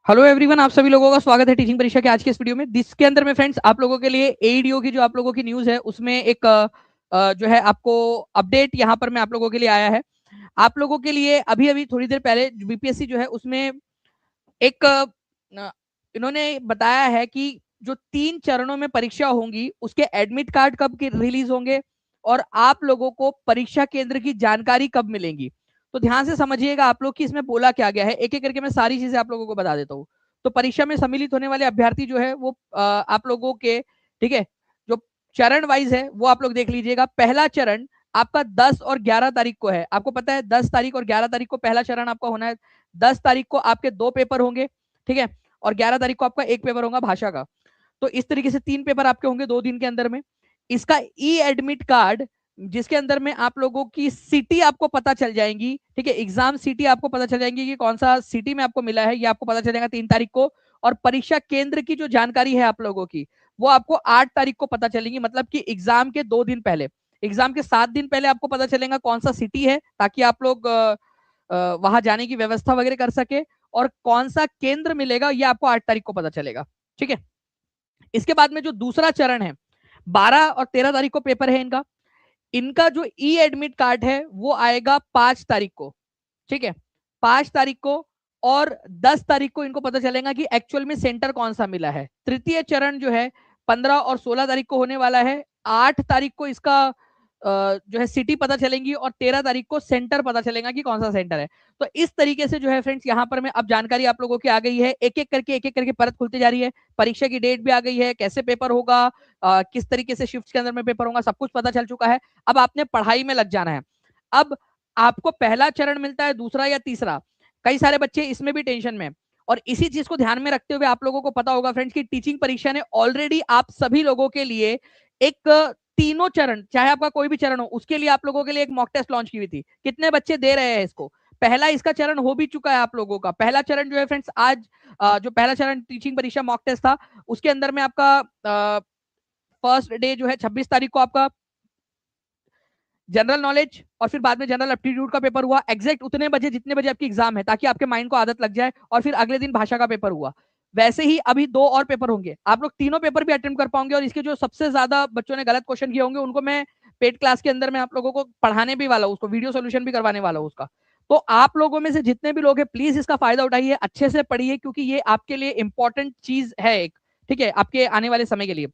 Hello everyone, आप सभी लोगों का स्वागत है टीचिंग परीक्षा के आज के इस वीडियो में। जिसके अंदर में फ्रेंड्स आप लोगों के लिए एईडीओ की जो आप लोगों की न्यूज है उसमें एक जो है आपको अपडेट यहाँ पर मैं आप लोगों के लिए आया है। आप लोगों के लिए अभी अभी थोड़ी देर पहले बीपीएससी जो है उसमें एक इन्होंने बताया है कि जो 3 चरणों में परीक्षा होंगी उसके एडमिट कार्ड कब रिलीज होंगे और आप लोगों को परीक्षा केंद्र की जानकारी कब मिलेंगी। तो ध्यान से समझिएगा आप लोग कि इसमें बोला क्या गया है, एक एक करके मैं सारी चीजें आप लोगों को बता देता हूँ। तो परीक्षा में सम्मिलित होने वाले अभ्यर्थी जो है वो आप लोगों के, ठीक है, जो चरण वाइज है वो आप लोग देख लीजिएगा। पहला चरण आपका 10 और 11 तारीख को है। आपको पता है 10 तारीख और 11 तारीख को पहला चरण आपका होना है। 10 तारीख को आपके 2 पेपर होंगे, ठीक है, और 11 तारीख को आपका एक पेपर होगा भाषा का। तो इस तरीके से 3 पेपर आपके होंगे 2 दिन के अंदर में। इसका ई एडमिट कार्ड जिसके अंदर में आप लोगों की सिटी आपको पता चल जाएंगी, ठीक है, एग्जाम सिटी आपको पता चल जाएंगी कि कौन सा सिटी में आपको मिला है, ये आपको पता चल जाएगा 3 तारीख को। और परीक्षा केंद्र की जो जानकारी है आप लोगों की वो आपको 8 तारीख को पता चलेगी, मतलब कि एग्जाम के 2 दिन पहले, एग्जाम के 7 दिन पहले आपको पता चलेगा कौन सा सिटी है, ताकि आप लोग वहां जाने की व्यवस्था वगैरह कर सके। और कौन सा केंद्र मिलेगा ये आपको 8 तारीख को पता चलेगा, ठीक है। इसके बाद में जो दूसरा चरण है, 12 और 13 तारीख को पेपर है इनका। इनका जो ई एडमिट कार्ड है वो आएगा 5 तारीख को, ठीक है, 5 तारीख को। और 10 तारीख को इनको पता चलेगा कि एक्चुअल में सेंटर कौन सा मिला है। तृतीय चरण जो है 15 और 16 तारीख को होने वाला है। 8 तारीख को इसका जो है सिटी पता चलेंगी और 13 तारीख को सेंटर पता चलेगा कि कौन सा सेंटर है। तो इस तरीके से जो है फ्रेंड्स यहाँ पर मैं अब जानकारी आप लोगों की आ गई है, एक एक करके परत खुलती जा रही है। परीक्षा की डेट भी आ गई है, कैसे पेपर होगा, किस तरीके से शिफ्ट के अंदर में पेपर होगा, सब कुछ पता चल चुका है। अब आपने पढ़ाई में लग जाना है। अब आपको पहला चरण मिलता है, दूसरा या तीसरा, कई सारे बच्चे इसमें भी टेंशन में। और इसी चीज को ध्यान में रखते हुए आप लोगों को पता होगा फ्रेंड्स कि टीचिंग परीक्षा ने ऑलरेडी आप सभी लोगों के लिए एक तीनों चरण, चाहे आपका कोई भी चरण हो, उसके लिए आप लोगों के लिए एक मॉक टेस्ट लॉन्च की हुई थी। कितने बच्चे दे रहे हैं इसको? पहला इसका चरण हो भी चुका है आप लोगों का। पहला चरण जो है फ्रेंड्स आज जो पहला चरण टीचिंग परीक्षा मॉक टेस्ट था उसके अंदर में आपका फर्स्ट डे जो है 26 तारीख को आपका जनरल नॉलेज और फिर बाद में जनरल एप्टीट्यूड का पेपर हुआ एग्जैक्ट उतने बजे जितने बजे आपकी एग्जाम है, ताकि आपके माइंड को आदत लग जाए। और फिर अगले दिन भाषा का पेपर हुआ। वैसे ही अभी 2 और पेपर होंगे, आप लोग तीनों पेपर भी अटेम्प्ट कर पाओगे। और इसके जो सबसे ज्यादा बच्चों ने गलत क्वेश्चन किए होंगे उनको मैं पेड क्लास के अंदर में आप लोगों को पढ़ाने भी वाला हूँ, उसको वीडियो सोल्यूशन भी करवाने वाला हूँ उसका। तो आप लोगों में से जितने भी लोग हैं प्लीज इसका फायदा उठाइए, अच्छे से पढ़िए, क्योंकि ये आपके लिए इंपॉर्टेंट चीज है एक, ठीक है, आपके आने वाले समय के लिए।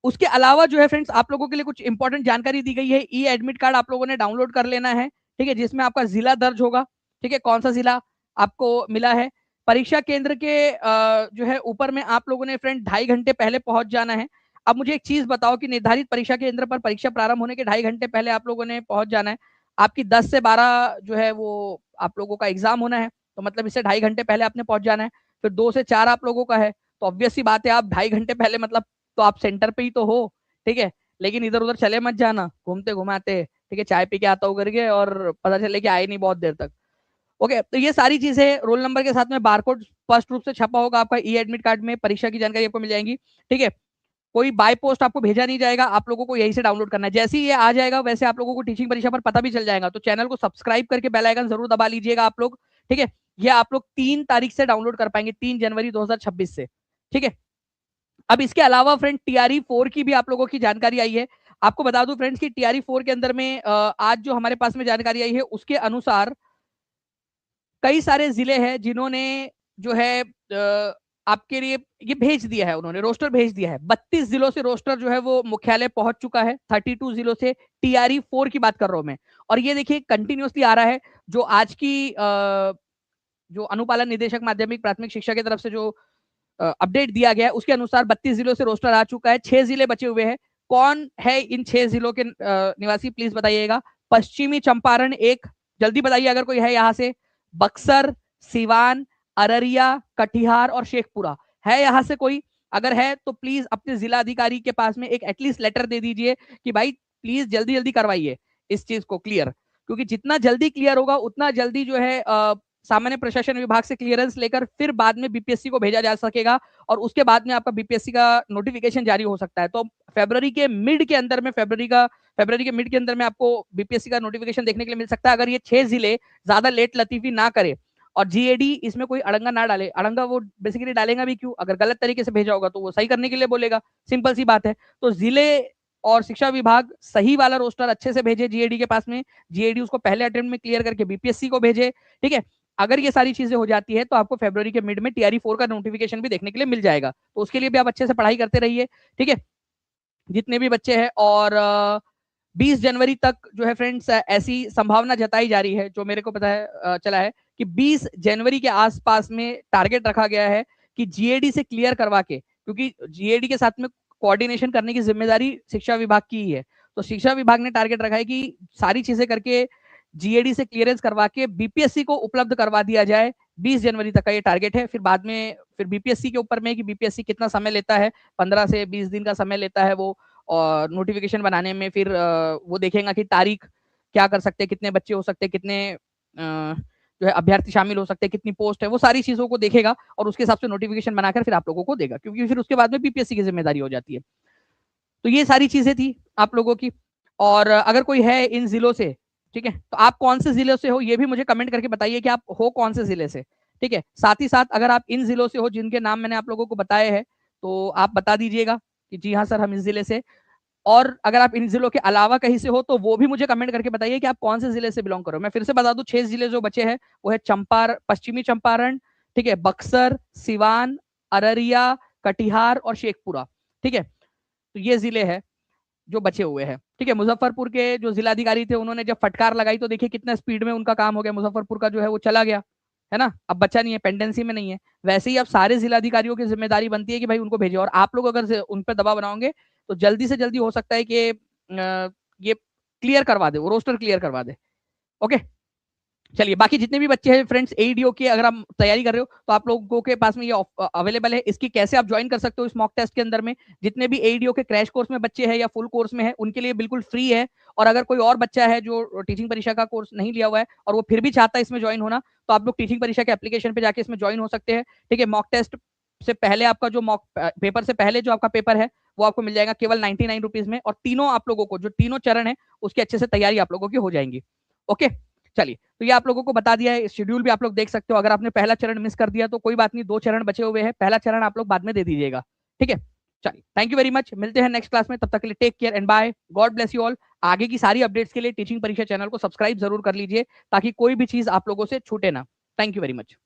उसके अलावा जो है फ्रेंड्स आप लोगों के लिए कुछ इंपॉर्टेंट जानकारी दी गई है। ई एडमिट कार्ड आप लोगों ने डाउनलोड कर लेना है, ठीक है, जिसमें आपका जिला दर्ज होगा, ठीक है, कौन सा जिला आपको मिला है। परीक्षा केंद्र के जो है ऊपर में आप लोगों ने फ्रेंड 2.5 घंटे पहले पहुंच जाना है। अब मुझे एक चीज बताओ कि निर्धारित परीक्षा केंद्र पर परीक्षा प्रारंभ होने के 2.5 घंटे पहले आप लोगों ने पहुंच जाना है। आपकी 10 से 12 जो है वो आप लोगों का एग्जाम होना है, तो मतलब इससे 2.5 घंटे पहले आपने पहुंच जाना है। फिर 2 से 4 आप लोगों का है, तो ऑब्वियस सी बात है आप 2.5 घंटे पहले मतलब तो आप सेंटर पे ही तो हो, ठीक है। लेकिन इधर उधर चले मत जाना घूमते घुमाते, ठीक है, चाय पी के आता हूँ करके और पता चले कि आए नहीं बहुत देर तक। ओके, तो ये सारी चीजें रोल नंबर के साथ में बारकोड स्पष्ट रूप से छपा होगा आपका ई एडमिट कार्ड में, परीक्षा की जानकारी आपको मिल जाएगी, ठीक है। कोई बाय पोस्ट आपको भेजा नहीं जाएगा, आप लोगों को यही से डाउनलोड करना है। जैसे ही ये आ जाएगा वैसे आप लोगों को टीचिंग परीक्षा पर पता भी चल जाएगा। तो चैनल को सब्सक्राइब करके बेल आइकन जरूर दबा लीजिएगा आप लोग, ठीक है। ये आप लोग 3 तारीख से डाउनलोड कर पाएंगे, 3 जनवरी 2026 से, ठीक है। अब इसके अलावा फ्रेंड टीआरई 4 की भी आप लोगों की जानकारी आई है। आपको बता दूं फ्रेंड्स कि टीआरई 4 के अंदर में आज जो हमारे पास में जानकारी आई है उसके अनुसार कई सारे जिले हैं जिन्होंने जो है आपके लिए ये भेज दिया है, उन्होंने रोस्टर भेज दिया है। 32 जिलों से रोस्टर जो है वो मुख्यालय पहुंच चुका है। 32 जिलों से टीआरई 4 की बात कर रहा हूं मैं। और ये देखिए कंटिन्यूसली आ रहा है। जो आज की जो अनुपालन निदेशक माध्यमिक प्राथमिक शिक्षा की तरफ से जो अपडेट दिया गया है उसके अनुसार 32 जिलों से रोस्टर आ चुका है, 6 जिले बचे हुए हैं। कौन है इन 6 जिलों के निवासी प्लीज बताइएगा। पश्चिमी चंपारण एक, जल्दी बताइए अगर कोई है यहाँ से। बक्सर, सिवान, अररिया, कटिहार और शेखपुरा है यहाँ से कोई? अगर है तो प्लीज अपने जिला अधिकारी के पास में एक एटलीस्ट लेटर दे दीजिए कि भाई प्लीज जल्दी जल्दी करवाइए इस चीज को क्लियर, क्योंकि जितना जल्दी क्लियर होगा उतना जल्दी जो है सामान्य प्रशासन विभाग से क्लियरेंस लेकर फिर बाद में बीपीएससी को भेजा जा सकेगा और उसके बाद में आपका बीपीएससी का नोटिफिकेशन जारी हो सकता है। तो फरवरी के मिड के अंदर में फरवरी के मिड के अंदर में आपको बीपीएससी का नोटिफिकेशन देखने के लिए मिल सकता है, अगर ये 6 जिले ज्यादा लेट लतीफी ना करे और जीएडी इसमें कोई अड़ंगा ना डाले, अड़ंगा वो बेसिकली डालेगा भी क्यों, अगर गलत तरीके से भेजा होगा तो वो सही करने के लिए बोलेगा, सिंपल सी बात है। तो जिले और शिक्षा विभाग सही वाला रोस्टर अच्छे से भेजे जीएडी के पास में, जीएडी उसको पहले अटेम्प्ट में क्लियर करके बीपीएससी को भेजे, ठीक है। अगर ये सारी चीजें हो जाती है तो आपको फरवरी के मिड में टीआरई 4 का नोटिफिकेशन भी देखने के लिए मिल जाएगा, तो उसके लिए भी आप अच्छे से पढ़ाई करते रहिए, ठीक है, जितने भी बच्चे हैं। और 20 जनवरी तक जो है फ्रेंड्स ऐसी संभावना जताई जा रही है, जो मेरे को पता है चला है कि 20 जनवरी के आसपास में टारगेट रखा गया है कि जीएडी से क्लियर करवा के, क्योंकि जीएडी के साथ में कोऑर्डिनेशन करने की जिम्मेदारी शिक्षा विभाग की ही है, तो शिक्षा विभाग ने टारगेट रखा है कि सारी चीजें करके जीएडी से क्लियरेंस करवा के बीपीएससी को उपलब्ध करवा दिया जाए। 20 जनवरी तक का ये टारगेट है। फिर बाद में फिर बीपीएससी के ऊपर में कि बीपीएससी कितना समय लेता है, 15 से 20 दिन का समय लेता है वो और नोटिफिकेशन बनाने में। फिर वो देखेगा कि तारीख क्या कर सकते हैं, कितने बच्चे हो सकते हैं, कितने जो है अभ्यर्थी शामिल हो सकते हैं, कितनी पोस्ट है, वो सारी चीजों को देखेगा और उसके हिसाब से नोटिफिकेशन बनाकर फिर आप लोगों को देगा, क्योंकि फिर उसके बाद में बीपीएससी की जिम्मेदारी हो जाती है। तो ये सारी चीजें थी आप लोगों की। और अगर कोई है इन जिलों से, ठीक है, तो आप कौन से जिले से हो ये भी मुझे कमेंट करके बताइए कि आप हो कौन से जिले से, ठीक है। साथ ही साथ अगर आप इन जिलों से हो जिनके नाम मैंने आप लोगों को बताए हैं, तो आप बता दीजिएगा कि जी हाँ सर हम इस जिले से। और अगर आप इन जिलों के अलावा कहीं से हो तो वो भी मुझे कमेंट करके बताइए कि आप कौन से जिले से बिलोंग करो। मैं फिर से बता दूं 6 जिले जो बचे हैं वो है पश्चिमी चंपारण, ठीक है, बक्सर, सिवान, अररिया, कटिहार और शेखपुरा, ठीक है। तो ये जिले हैं जो बचे हुए हैं, ठीक है। मुजफ्फरपुर के जो जिलाधिकारी थे उन्होंने जब फटकार लगाई तो देखिए कितना स्पीड में उनका काम हो गया, मुजफ्फरपुर का जो है वो चला गया, है ना, अब बच्चा नहीं है, पेंडेंसी में नहीं है। वैसे ही अब सारे जिलाधिकारियों की जिम्मेदारी बनती है कि भाई उनको भेजे, और आप लोग अगर उन पर दबाव बनाओगे तो जल्दी से जल्दी हो सकता है कि ये क्लियर करवा दे, वो रोस्टर क्लियर करवा दे। ओके, चलिए बाकी जितने भी बच्चे हैं फ्रेंड्स एईडीओ की अगर आप तैयारी कर रहे हो तो आप लोगों के पास में ये अवेलेबल है। इसकी कैसे आप ज्वाइन कर सकते हो इस मॉक टेस्ट के अंदर में, जितने भी एईडीओ के क्रैश कोर्स में बच्चे हैं या फुल कोर्स में है उनके लिए बिल्कुल फ्री है। और अगर कोई और बच्चा है जो टीचिंग परीक्षा का कोर्स नहीं लिया हुआ है और वो फिर भी चाहता है इसमें ज्वाइन होना, तो आप लोग टीचिंग परीक्षा के एप्लीकेशन पे जाके इसमें ज्वाइन हो सकते हैं, ठीक है। मॉक टेस्ट से पहले आपका जो मॉक पेपर से पहले जो आपका पेपर है वो आपको मिल जाएगा केवल 99 रुपीज में, और तीनों आप लोगों को जो तीनों चरण है उसकी अच्छे से तैयारी आप लोगों की हो जाएंगी। ओके, चलिए तो ये आप लोगों को बता दिया है, शेड्यूल भी आप लोग देख सकते हो। अगर आपने पहला चरण मिस कर दिया तो कोई बात नहीं, 2 चरण बचे हुए हैं, पहला चरण आप लोग बाद में दे दीजिएगा, ठीक है। चलिए थैंक यू वेरी मच, मिलते हैं नेक्स्ट क्लास में, तब तक के लिए take care and bye, God bless you all. आगे की सारी अपडेट्स के लिए टीचिंग परीक्षा चैनल को सब्सक्राइब जरूर कर लीजिए ताकि कोई भी चीज आप लोगों से छूटे ना। Thank you very much.